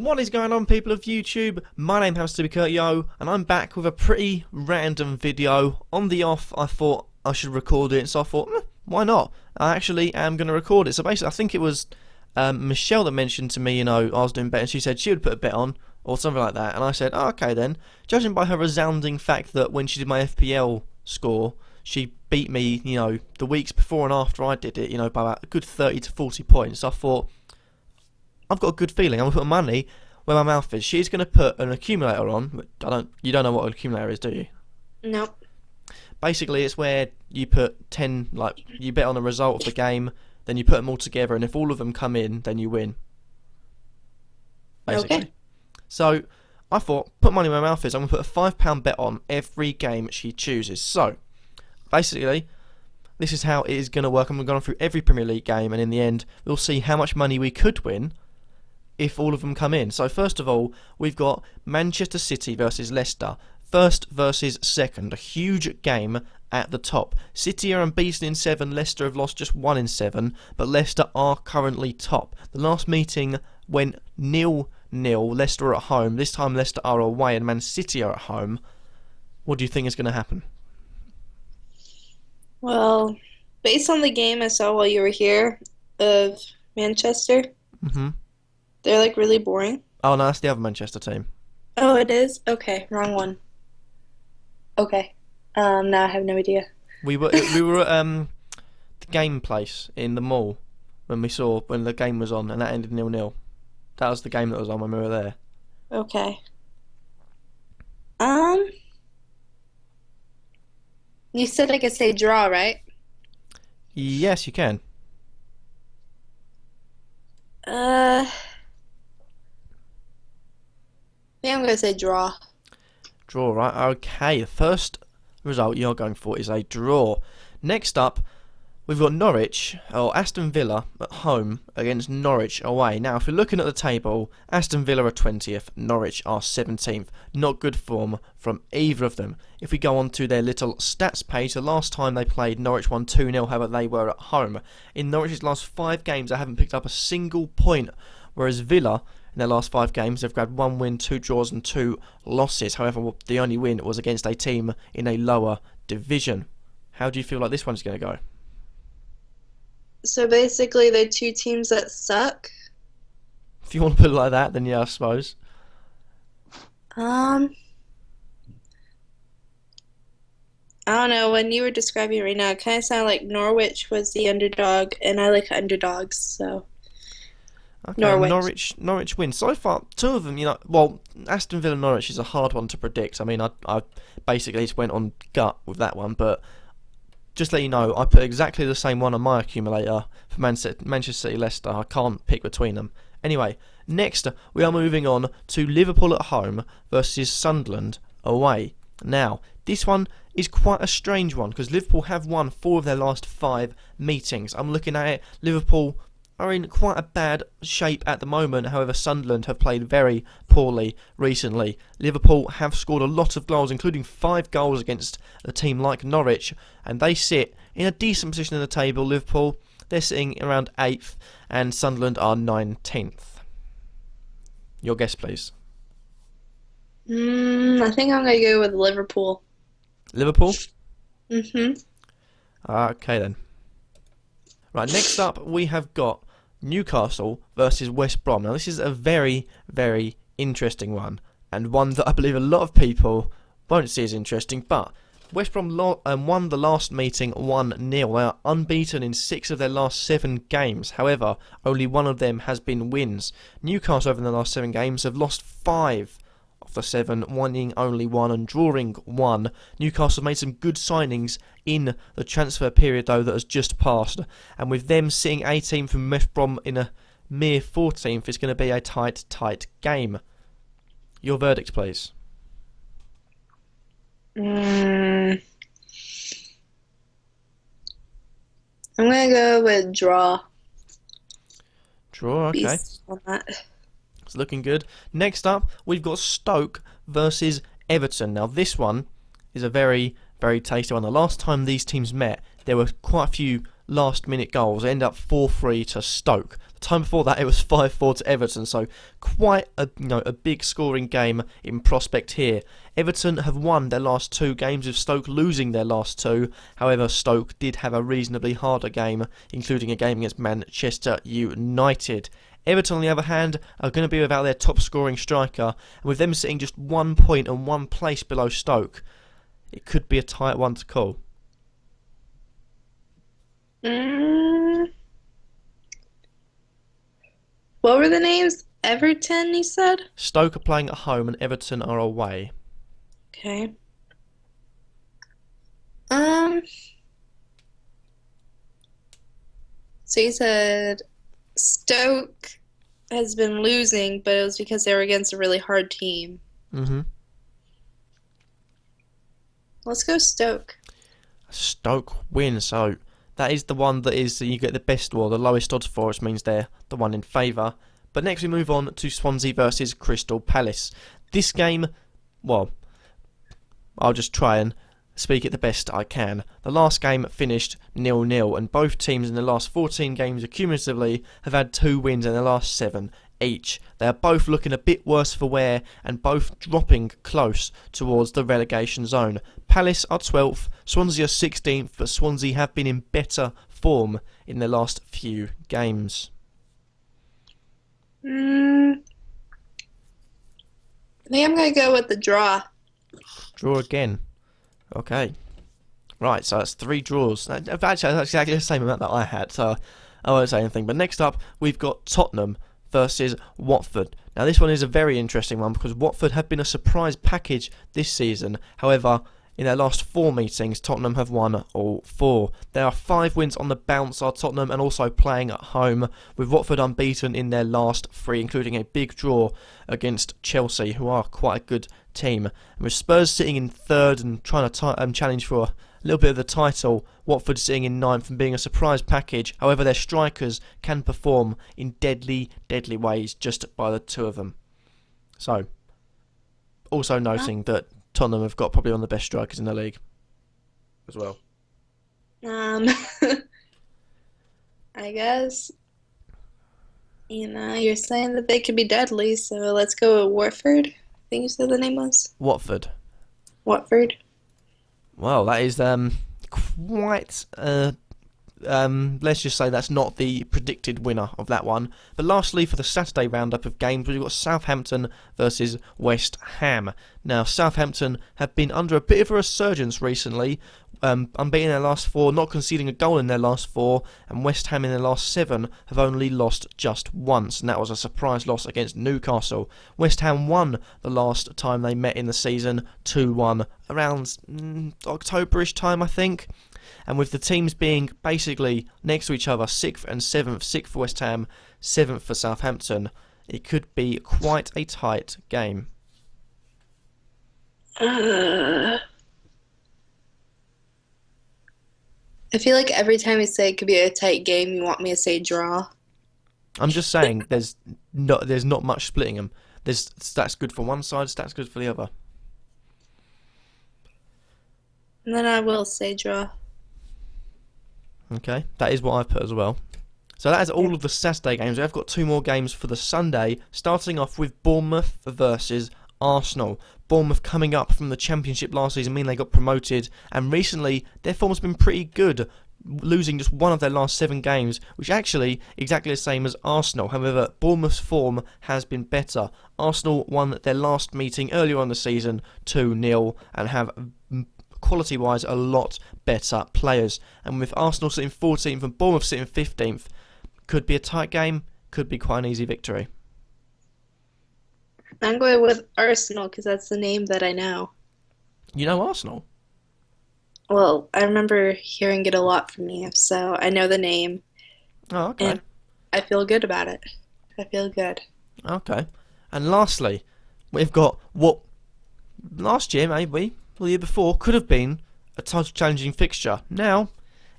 What is going on, people of YouTube? My name happens to be Kurtyoy, and I'm back with a pretty random video. On the off, I thought I should record it, so I thought, why not? I actually am going to record it. So basically, I think it was Michelle that mentioned to me, I was doing better, and she said she would put a bet on, or something like that, and I said, oh, okay then. Judging by her resounding fact that when she did my FPL score, she beat me, the weeks before and after I did it, by about a good 30 to 40 points, I thought, I've got a good feeling. I'm going to put money where my mouth is. She's going to put an accumulator on. You don't know what an accumulator is, do you? Nope. Basically, it's where you put 10, you bet on the result of the game, then you put them all together, and if all of them come in, then you win. Basically. Okay. So, I thought, put money where my mouth is. I'm going to put a £5 bet on every game she chooses. So, basically, this is how it is going to work. I'm going to go through every Premier League game, and in the end, we'll see how much money we could win if all of them come in. So first of all, we've got Manchester City versus Leicester. First versus second. A huge game at the top. City are unbeaten in 7. Leicester have lost just 1 in 7. But Leicester are currently top. The last meeting went 0-0. Leicester are at home. This time Leicester are away and Man City are at home. What do you think is going to happen? Well, based on the game I saw while you were here of Manchester, they're really boring. Oh no, that's the other Manchester team. Oh, it is? Okay, wrong one. Okay. Now I have no idea. We were at the game place in the mall when the game was on, and that ended 0-0. That was the game that was on when we were there. Okay. You said I could say draw, right? Yes, you can. Yeah, I'm going to say draw. Draw, right? Okay, the first result you're going for is a draw. Next up, we've got Aston Villa at home against Norwich away. Now, if you're looking at the table, Aston Villa are 20th, Norwich are 17th. Not good form from either of them. If we go on to their little stats page, the last time they played, Norwich won 2-0, however they were at home. In Norwich's last 5 games, they haven't picked up a single point, whereas Villa, in their last 5 games, they've grabbed 1 win, 2 draws and 2 losses. However, the only win was against a team in a lower division. How do you feel like this one's going to go? So basically, they're 2 teams that suck? If you want to put it like that, then yeah, I suppose. I don't know. When you were describing it right now, it kind of sounded like Norwich was the underdog, and I like underdogs, so... Okay, Norwich wins. So far, 2 of them, well, Aston Villa Norwich is a hard one to predict. I mean, I basically just went on gut with that one, but just to let you know, I put exactly the same one on my accumulator for Manchester City Leicester. I can't pick between them. Anyway, next we are moving on to Liverpool at home versus Sunderland away. Now, this one is quite a strange one because Liverpool have won 4 of their last 5 meetings. I'm looking at it, Liverpool are in quite a bad shape at the moment. However, Sunderland have played very poorly recently. Liverpool have scored a lot of goals, including 5 goals against a team like Norwich, and they sit in a decent position in the table. Liverpool, they're sitting around 8th, and Sunderland are 19th. Your guess, please. I think I'm going to go with Liverpool. Liverpool? Okay then. Right, next up we have got Newcastle versus West Brom. Now this is a very, very interesting one, and one that I believe a lot of people won't see as interesting, but West Brom won the last meeting 1-0. They are unbeaten in 6 of their last 7 games. However, only 1 of them has been wins. Newcastle over the last 7 games have lost 5 of the 7, winning only 1 and drawing 1. Newcastle made some good signings in the transfer period though that has just passed, and with them sitting 18th from West Brom in a mere 14th, it's going to be a tight game. Your verdict, please. I'm going to go with draw. Draw, okay. Based on that. It's looking good. Next up, we've got Stoke versus Everton. Now, this one is a very, very tasty one. The last time these teams met, there were quite a few last-minute goals. It ended up 4-3 to Stoke. The time before that, it was 5-4 to Everton. So quite a big scoring game in prospect here. Everton have won their last 2 games, with Stoke losing their last 2. However, Stoke did have a reasonably harder game, including a game against Manchester United. Everton, on the other hand, are going to be without their top scoring striker, and with them sitting just 1 point and 1 place below Stoke, it could be a tight one to call. What were the names? Everton, you said? Stoke are playing at home and Everton are away. Okay. So you said Stoke has been losing, but it was because they were against a really hard team. Mm-hmm. Let's go Stoke. Stoke win, so that is the one that is you get the best or the lowest odds for, which means they're the one in favour. But next we move on to Swansea versus Crystal Palace. This game, well, I'll just try and speak it the best I can. The last game finished 0-0, and both teams in the last 14 games accumulatively have had 2 wins in the last 7 each. They are both looking a bit worse for wear and both dropping close towards the relegation zone. Palace are 12th, Swansea are 16th, but Swansea have been in better form in their last few games. I think I'm going to go with the draw. Draw again. Okay. Right, so that's 3 draws. Actually, that's exactly the same amount that I had, so I won't say anything. But next up, we've got Tottenham versus Watford. Now, this one is a very interesting one because Watford have been a surprise package this season. However, in their last 4 meetings, Tottenham have won all 4. There are 5 wins on the bounce, are Tottenham, and also playing at home, with Watford unbeaten in their last 3, including a big draw against Chelsea, who are quite a good team. And with Spurs sitting in 3rd and trying to challenge for a little bit of the title, Watford sitting in 9th and being a surprise package. However, their strikers can perform in deadly, deadly ways just by the 2 of them. So, also noting that Tottenham have got probably one of the best strikers in the league as well. I guess, you're saying that they could be deadly, so let's go with Watford. I think you said the name was? Watford. Watford. Well, that is quite... let's just say that's not the predicted winner of that one. But lastly, for the Saturday roundup of games, we've got Southampton versus West Ham. Now, Southampton have been under a bit of a resurgence recently, unbeaten in their last 4, not conceding a goal in their last 4, and West Ham in their last 7 have only lost just once, and that was a surprise loss against Newcastle. West Ham won the last time they met in the season, 2-1, around October-ish time, I think. And with the teams being basically next to each other, 6th and 7th, 6th for West Ham, 7th for Southampton, it could be quite a tight game. I feel like every time you say it could be a tight game, you want me to say draw. I'm just saying there's not much splitting them. There's stats good for one side, stats good for the other. And then I will say draw. Okay, that is what I put as well. So that is all of the Saturday games. We have got 2 more games for the Sunday, starting off with Bournemouth versus Arsenal. Bournemouth coming up from the Championship last season, meaning they got promoted, and recently their form has been pretty good, losing just 1 of their last 7 games, which actually exactly the same as Arsenal. However, Bournemouth's form has been better. Arsenal won their last meeting earlier on the season 2-0 and have quality-wise a lot better players. And with Arsenal sitting 14th and Bournemouth sitting 15th, could be a tight game, could be quite an easy victory. I'm going with Arsenal because that's the name that I know. You know Arsenal? Well, I remember hearing it a lot from you, so I know the name. Oh, okay. And I feel good about it. I feel good. Okay. And lastly, we've got what last year, maybe, or the year before, could have been a title challenging fixture. Now,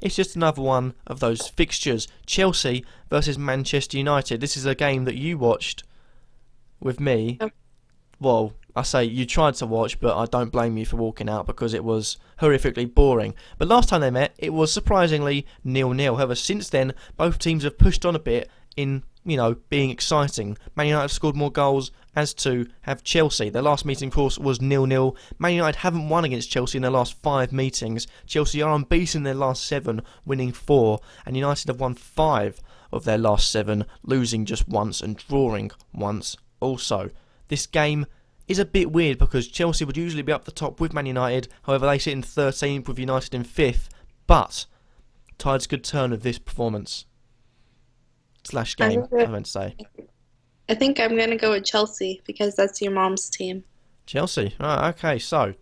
it's just another one of those fixtures. Chelsea versus Manchester United. This is a game that you watched with me. Well, I say you tried to watch, but I don't blame you for walking out because it was horrifically boring. But last time they met, it was surprisingly 0-0. However, since then, both teams have pushed on a bit in, being exciting. Man United have scored more goals, as to have Chelsea. Their last meeting, of course, was 0-0. Man United haven't won against Chelsea in their last 5 meetings. Chelsea are unbeaten in their last 7, winning 4. And United have won 5 of their last 7, losing just once and drawing once also. This game is a bit weird because Chelsea would usually be up the top with Man United. However, they sit in 13th with United in 5th. But Tides could turn with this performance. Slash game, I meant to say. I think I'm going to go with Chelsea because that's your mom's team. Chelsea. Right, okay, so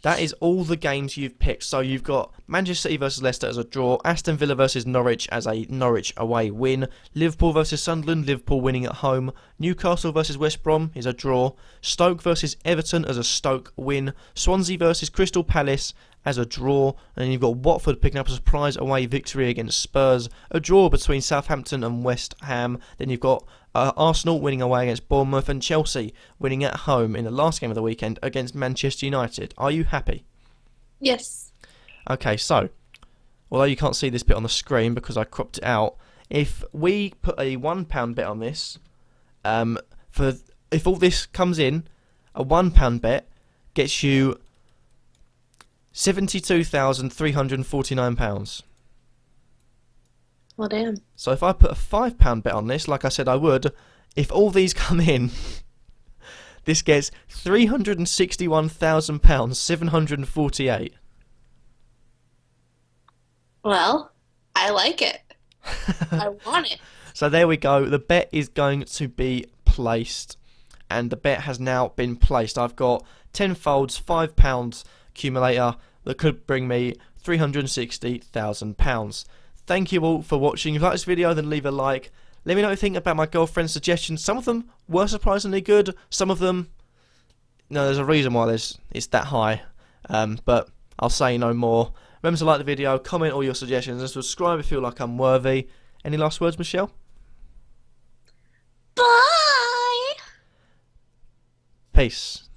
that is all the games you've picked. So you've got Manchester City versus Leicester as a draw, Aston Villa versus Norwich as a Norwich away win, Liverpool versus Sunderland, Liverpool winning at home, Newcastle versus West Brom is a draw, Stoke versus Everton as a Stoke win, Swansea versus Crystal Palace as a draw, and then you've got Watford picking up a surprise away victory against Spurs, a draw between Southampton and West Ham, then you've got Arsenal winning away against Bournemouth, and Chelsea winning at home in the last game of the weekend against Manchester United. Are you happy? Yes. Okay, so, although you can't see this bit on the screen because I cropped it out, if we put a £1 bet on this, if all this comes in, a £1 bet gets you £72,349. Well, damn. So if I put a £5 bet on this, like I said I would, if all these come in, this gets £361,748. Well, I like it. I want it. So there we go. The bet is going to be placed, and the bet has now been placed. I've got 10 folds, £5 accumulator that could bring me £360,000. Thank you all for watching. If you like this video, then leave a like. Let me know what you think about my girlfriend's suggestions. Some of them were surprisingly good. Some of them, there's a reason why it's that high. But I'll say no more. Remember to like the video, comment all your suggestions, and subscribe if you feel like I'm worthy. Any last words, Michelle? Bye! Peace.